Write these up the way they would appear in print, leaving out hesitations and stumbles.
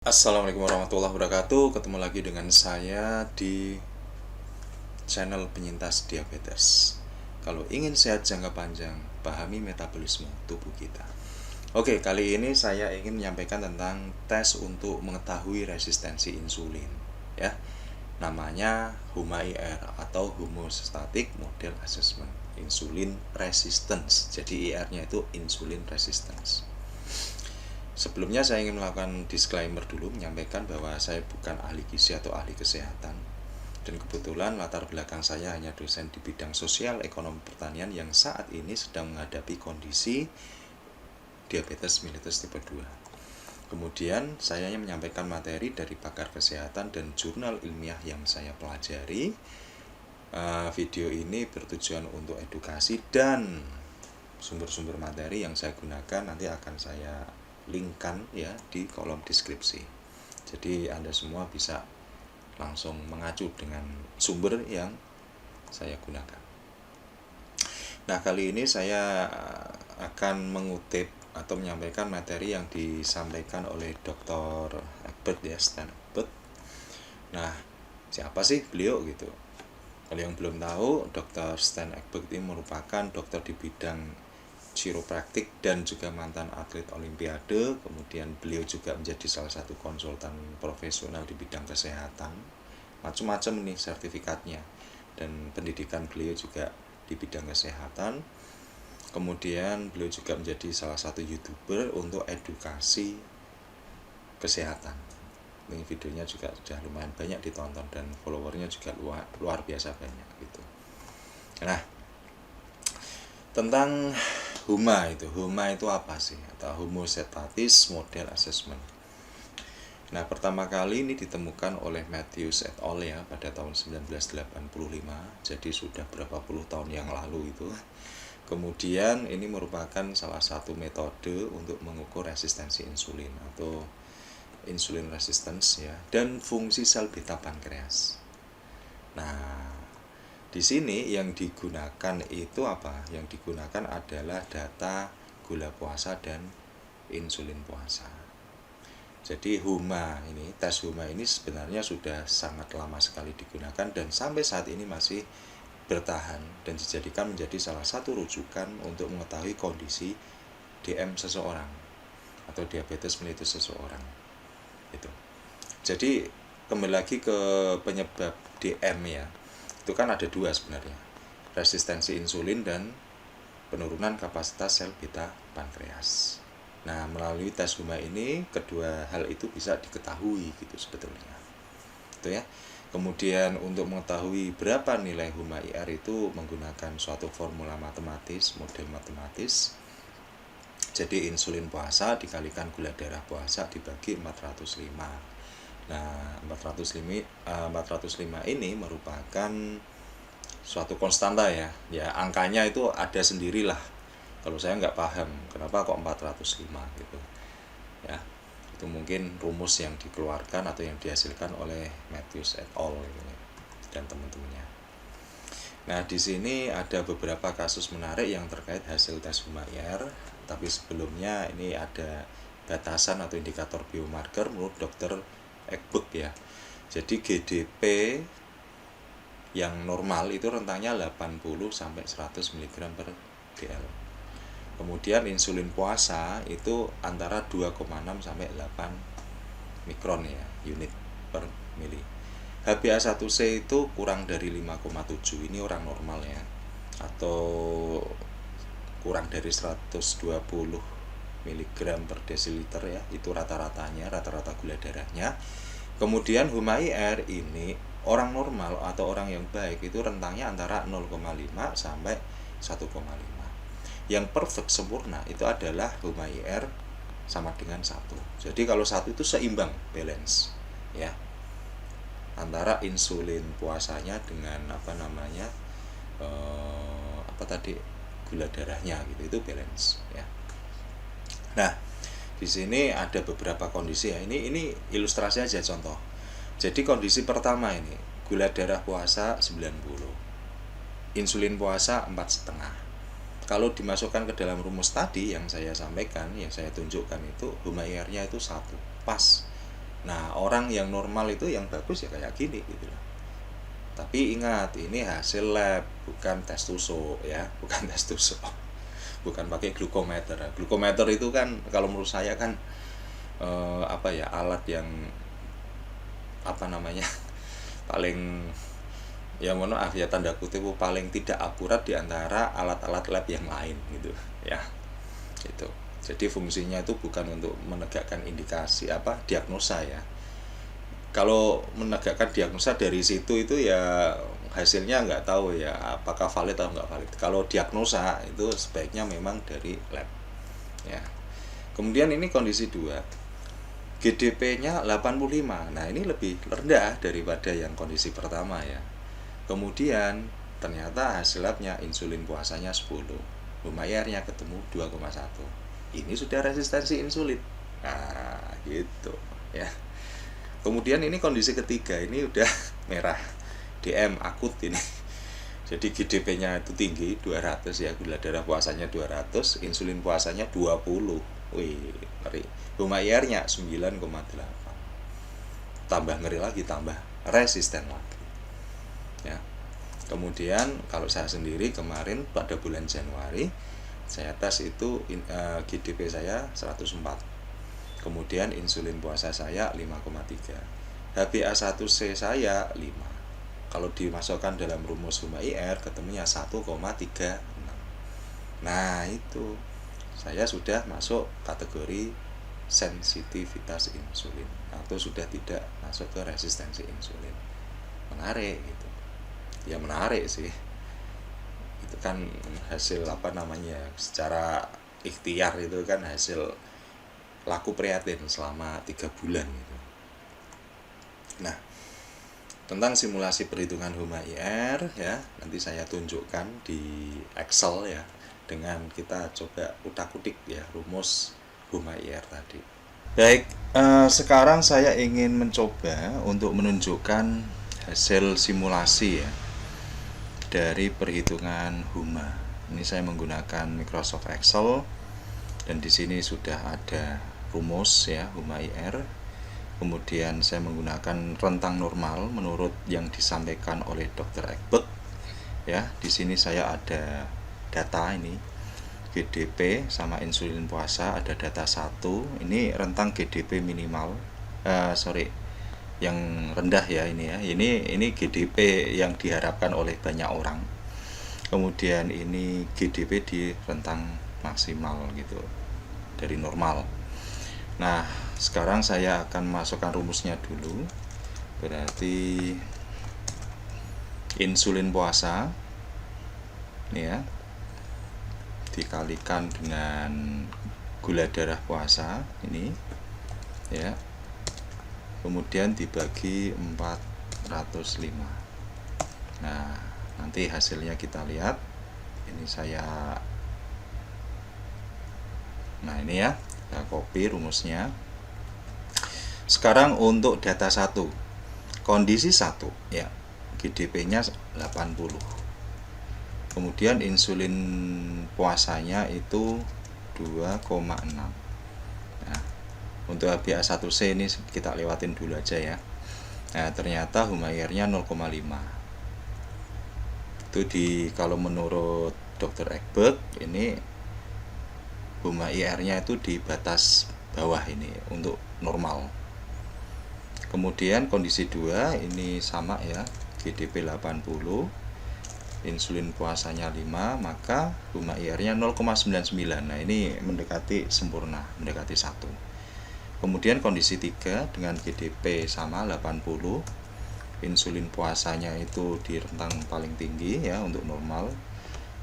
Assalamualaikum warahmatullahi wabarakatuh. Ketemu lagi dengan saya di channel penyintas diabetes. Kalau ingin sehat jangka panjang, pahami metabolisme tubuh kita. Oke, kali ini saya ingin menyampaikan tentang tes untuk mengetahui resistensi insulin, ya. Namanya HUMA-IR atau Homeostatic Model Assessment Insulin Resistance. Jadi IR-nya itu Insulin Resistance. Sebelumnya saya ingin melakukan disclaimer dulu, menyampaikan bahwa saya bukan ahli gizi atau ahli kesehatan. Dan kebetulan latar belakang saya hanya dosen di bidang sosial ekonomi pertanian yang saat ini sedang menghadapi kondisi diabetes mellitus tipe 2. Kemudian saya hanya menyampaikan materi dari pakar kesehatan dan jurnal ilmiah yang saya pelajari. Video ini bertujuan untuk edukasi dan sumber-sumber materi yang saya gunakan nanti akan saya linkkan ya di kolom deskripsi. Jadi Anda semua bisa langsung mengacu dengan sumber yang saya gunakan. Nah, kali ini saya akan mengutip atau menyampaikan materi yang disampaikan oleh Dr. Egbert ya, Stan Egbert. Nah, siapa sih beliau gitu? Kalau yang belum tahu, Dr. Stan Egbert ini merupakan dokter di bidang chiropraktik dan juga mantan atlet olimpiade. Kemudian beliau juga menjadi salah satu konsultan profesional di bidang kesehatan. Macam-macam nih sertifikatnya. Dan pendidikan beliau juga di bidang kesehatan. Kemudian beliau juga menjadi salah satu YouTuber untuk edukasi kesehatan. Ini videonya juga sudah lumayan banyak ditonton dan followernya juga luar biasa banyak gitu. Nah, tentang HUMA itu apa sih? Atau Homeostatic Model Assessment. Nah, pertama kali ini ditemukan oleh Matthews et al. Ya pada tahun 1985. Jadi sudah berapa puluh tahun yang lalu itu. Kemudian ini merupakan salah satu metode untuk mengukur resistensi insulin atau insulin resistance ya, dan fungsi sel beta pankreas. Nah, di sini yang digunakan itu apa? Yang digunakan adalah data gula puasa dan insulin puasa. Jadi tes HUMA ini sebenarnya sudah sangat lama sekali digunakan dan sampai saat ini masih bertahan dan dijadikan menjadi salah satu rujukan untuk mengetahui kondisi DM seseorang atau diabetes mellitus seseorang. Itu. Jadi kembali lagi ke penyebab DM ya. Itu kan ada dua sebenarnya, resistensi insulin dan penurunan kapasitas sel beta pankreas. Nah, melalui tes HUMA ini kedua hal itu bisa diketahui gitu sebetulnya. Itu ya. Kemudian untuk mengetahui berapa nilai HUMA-IR itu menggunakan suatu formula matematis, model matematis. Jadi insulin puasa dikalikan gula darah puasa dibagi 405. Nah, 405 ini merupakan suatu konstanta ya. Ya, angkanya itu ada sendirilah. Kalau saya nggak paham kenapa kok 405 gitu. Ya, itu mungkin rumus yang dikeluarkan atau yang dihasilkan oleh Matthews et al. Gitu, dan teman-temannya. Nah, di sini ada beberapa kasus menarik yang terkait hasil tes HUMA-IR. Tapi sebelumnya ini ada batasan atau indikator biomarker menurut Dr. Egbert ya. Jadi GDP yang normal itu rentangnya 80 sampai 100 mg per dl. Kemudian insulin puasa itu antara 2,6 sampai 8 mikron ya, unit per mili. HbA1c itu kurang dari 5,7, ini orang normal ya. Atau kurang dari 120 mg per desiliter ya, itu rata-ratanya, rata-rata gula darahnya. Kemudian HUMA-IR ini orang normal atau orang yang baik itu rentangnya antara 0,5 sampai 1,5. Yang perfect sempurna itu adalah HUMA-IR sama dengan 1. Jadi kalau 1 itu seimbang, balance ya, antara insulin puasanya dengan gula darahnya gitu, itu balance ya. Nah, di sini ada beberapa kondisi ya. Ini ilustrasi aja contoh. Jadi kondisi pertama ini, gula darah puasa 90. Insulin puasa 4,5. Kalau dimasukkan ke dalam rumus tadi yang saya sampaikan, yang saya tunjukkan itu HUMA-IR-nya itu 1. Pas. Nah, orang yang normal itu yang bagus ya kayak gini gitu loh. Tapi ingat, ini hasil lab, bukan tes tusuk ya, bukan tes tusuk. Bukan pakai glukometer. Glukometer itu kan kalau menurut saya kan alat yang apa namanya? paling, ya mohon maaf ya tanda kutip, paling tidak akurat di antara alat-alat lab yang lain gitu ya. Itu. Jadi fungsinya itu bukan untuk menegakkan indikasi diagnosa ya. Kalau menegakkan diagnosa dari situ itu ya hasilnya nggak tahu ya apakah valid atau nggak valid. Kalau diagnosa itu sebaiknya memang dari lab ya. Kemudian ini kondisi 2, GDP-nya 85. Nah, ini lebih rendah daripada yang kondisi pertama ya. Kemudian ternyata hasil labnya insulin puasanya 10, HUMA-IR-nya ketemu 2,1. Ini sudah resistensi insulin. Nah, gitu ya. Kemudian ini kondisi ketiga, ini udah merah, DM akut ini. Jadi GDP-nya itu tinggi 200 ya, gula darah puasanya 200, insulin puasanya 20. Wih, ngeri. HUMA-IR-nya 9,8. Tambah ngeri lagi, tambah resisten lagi. Ya. Kemudian kalau saya sendiri kemarin pada bulan Januari saya tes itu GDP saya 104. Kemudian insulin puasa saya 5,3. HbA1c saya 5. Kalau dimasukkan dalam rumus HUMA-IR ketemunya 1,36. Nah, itu saya sudah masuk kategori sensitivitas insulin atau sudah tidak masuk ke resistensi insulin. Menarik gitu. Ya menarik sih. Itu kan hasil secara ikhtiar, itu kan hasil laku prihatin selama 3 bulan gitu. Nah, tentang simulasi perhitungan HUMA-IR ya, nanti saya tunjukkan di Excel ya, dengan kita coba utak-utik ya rumus HUMA-IR tadi. Baik, sekarang saya ingin mencoba untuk menunjukkan hasil simulasi ya dari perhitungan HUMA. Ini saya menggunakan Microsoft Excel dan di sini sudah ada rumus ya HUMA-IR. Kemudian saya menggunakan rentang normal menurut yang disampaikan oleh Dr. Ekberg. Ya, di sini saya ada data ini GDP sama insulin puasa, ada data 1. Ini rentang GDP minimal. Yang rendah ya ini ya. Ini GDP yang diharapkan oleh banyak orang. Kemudian ini GDP di rentang maksimal gitu, dari normal. Nah, sekarang saya akan masukkan rumusnya dulu. Berarti insulin puasa ini ya dikalikan dengan gula darah puasa ini ya, kemudian dibagi 405. Nah, nanti hasilnya kita lihat. Ini ini ya, kita copy rumusnya. Sekarang untuk data 1, kondisi 1 ya, GDP-nya 80. Kemudian insulin puasanya itu 2,6. Nah, untuk HbA1c ini kita lewatin dulu aja ya. Nah, ternyata HUMA-IR-nya 0,5. Itu kalau menurut Dr. Ekberg ini HUMA-IR-nya itu di batas bawah ini untuk normal. Kemudian kondisi 2 ini sama ya, GDP 80, insulin puasanya 5, maka HUMA-IR-nya 0,99. Nah, ini mendekati sempurna, mendekati 1. Kemudian kondisi 3 dengan GDP sama 80, insulin puasanya itu di rentang paling tinggi ya untuk normal,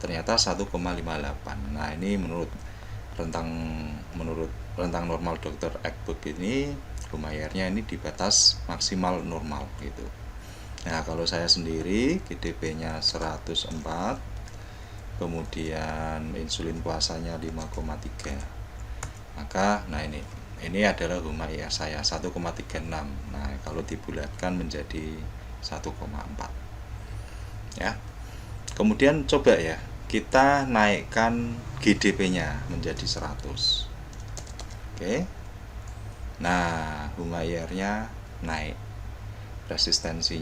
ternyata 1,58. Nah, ini menurut rentang normal Dr. Ekberg ini HUMA-IR-nya ini di batas maksimal normal gitu. Nah, kalau saya sendiri GDP-nya 104, kemudian insulin puasanya 5,3. Maka ini adalah HUMA-IR saya 1,36. Nah, kalau dibulatkan menjadi 1,4. Ya. Kemudian coba ya, kita naikkan GDP-nya menjadi 100. Oke. Nah, HUMA-IR-nya naik. Resistensi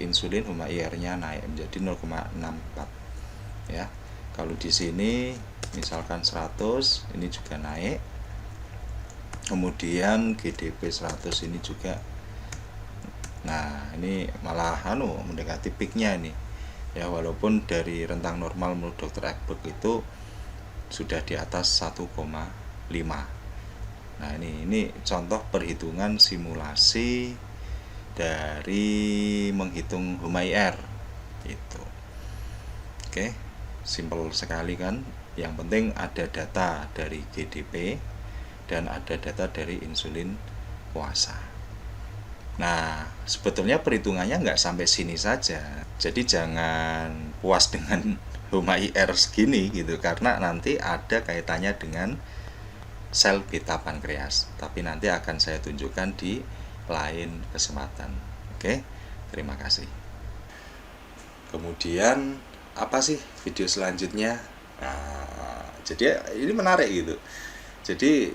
insulin HUMA-IR-nya naik menjadi 0,64 ya. Kalau di sini misalkan 100, ini juga naik. Kemudian GDP 100 ini juga. Nah, ini malah mendekati peaknya ini. Ya, walaupun dari rentang normal menurut Dr. Ekberg itu sudah di atas 1,5. Nah, ini contoh perhitungan simulasi dari menghitung HUMA-IR itu. Oke, simpel sekali kan. Yang penting ada data dari GDP dan ada data dari insulin puasa. Nah, sebetulnya perhitungannya nggak sampai sini saja. Jadi jangan puas dengan HUMA-IR segini gitu, karena nanti ada kaitannya dengan sel beta pankreas. Tapi nanti akan saya tunjukkan di lain kesempatan. Oke, terima kasih. Kemudian apa sih video selanjutnya? Nah, jadi ini menarik gitu. Jadi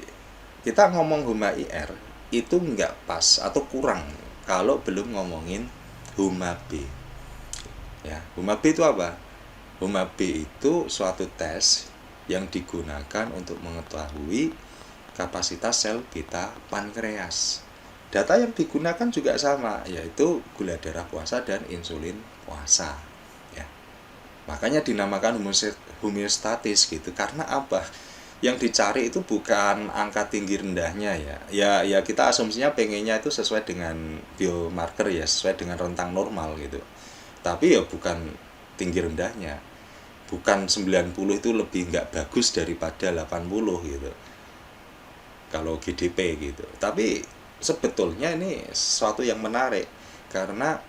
kita ngomong HUMA-IR itu nggak pas atau kurang kalau belum ngomongin HUMA-B. Ya, HUMA-B itu apa? HUMA-B itu suatu tes yang digunakan untuk mengetahui kapasitas sel beta pankreas. Data yang digunakan juga sama, yaitu gula darah puasa dan insulin puasa. Ya, makanya dinamakan homeostatis gitu. Karena apa? Yang dicari itu bukan angka tinggi rendahnya ya kita asumsinya pengennya itu sesuai dengan biomarker ya, sesuai dengan rentang normal gitu. Tapi ya bukan tinggi rendahnya, bukan 90 itu lebih nggak bagus daripada 80 gitu kalau GDP gitu. Tapi sebetulnya ini sesuatu yang menarik karena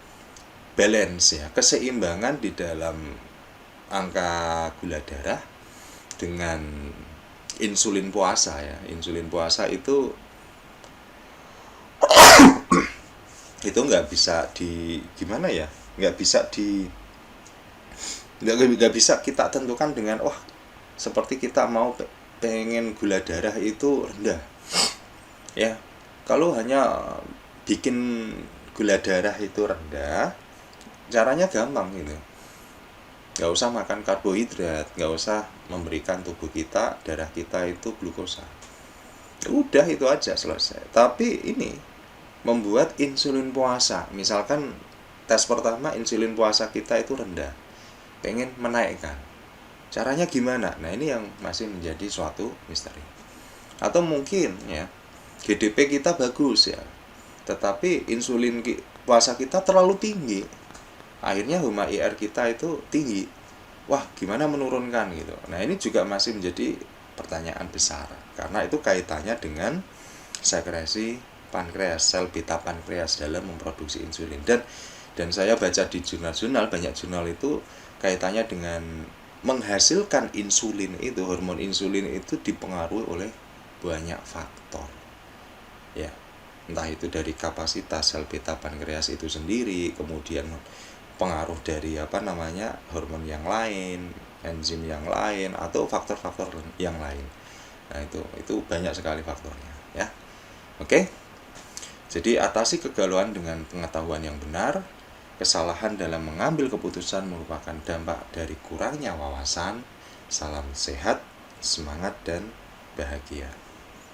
balance ya, keseimbangan di dalam angka gula darah dengan insulin puasa ya. Insulin puasa itu nggak bisa nggak bisa kita tentukan dengan seperti kita mau pengen gula darah itu rendah ya. Kalau hanya bikin gula darah itu rendah, caranya gampang gitu. Nggak usah makan karbohidrat, nggak usah memberikan tubuh kita, darah kita itu glukosa. Udah itu aja selesai. Tapi ini membuat insulin puasa, misalkan tes pertama insulin puasa kita itu rendah, pengen menaikkan, caranya gimana? Nah, ini yang masih menjadi suatu misteri. Atau mungkin ya GDP kita bagus ya, tetapi insulin puasa kita terlalu tinggi, akhirnya HUMA-IR kita itu tinggi. Wah, gimana menurunkan gitu? Nah, ini juga masih menjadi pertanyaan besar karena itu kaitannya dengan sekresi pankreas, sel beta pankreas dalam memproduksi insulin. Dan saya baca di jurnal-jurnal, banyak jurnal itu kaitannya dengan menghasilkan insulin itu, hormon insulin itu dipengaruhi oleh banyak faktor. Ya, entah itu dari kapasitas sel beta pankreas itu sendiri, kemudian pengaruh dari hormon yang lain, enzim yang lain, atau faktor-faktor yang lain. Nah, itu banyak sekali faktornya ya. Oke. Jadi atasi kegalauan dengan pengetahuan yang benar. Kesalahan dalam mengambil keputusan merupakan dampak dari kurangnya wawasan. Salam sehat, semangat, dan bahagia.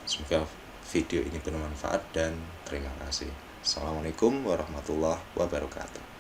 Semoga video ini bermanfaat dan terima kasih. Assalamualaikum warahmatullahi wabarakatuh.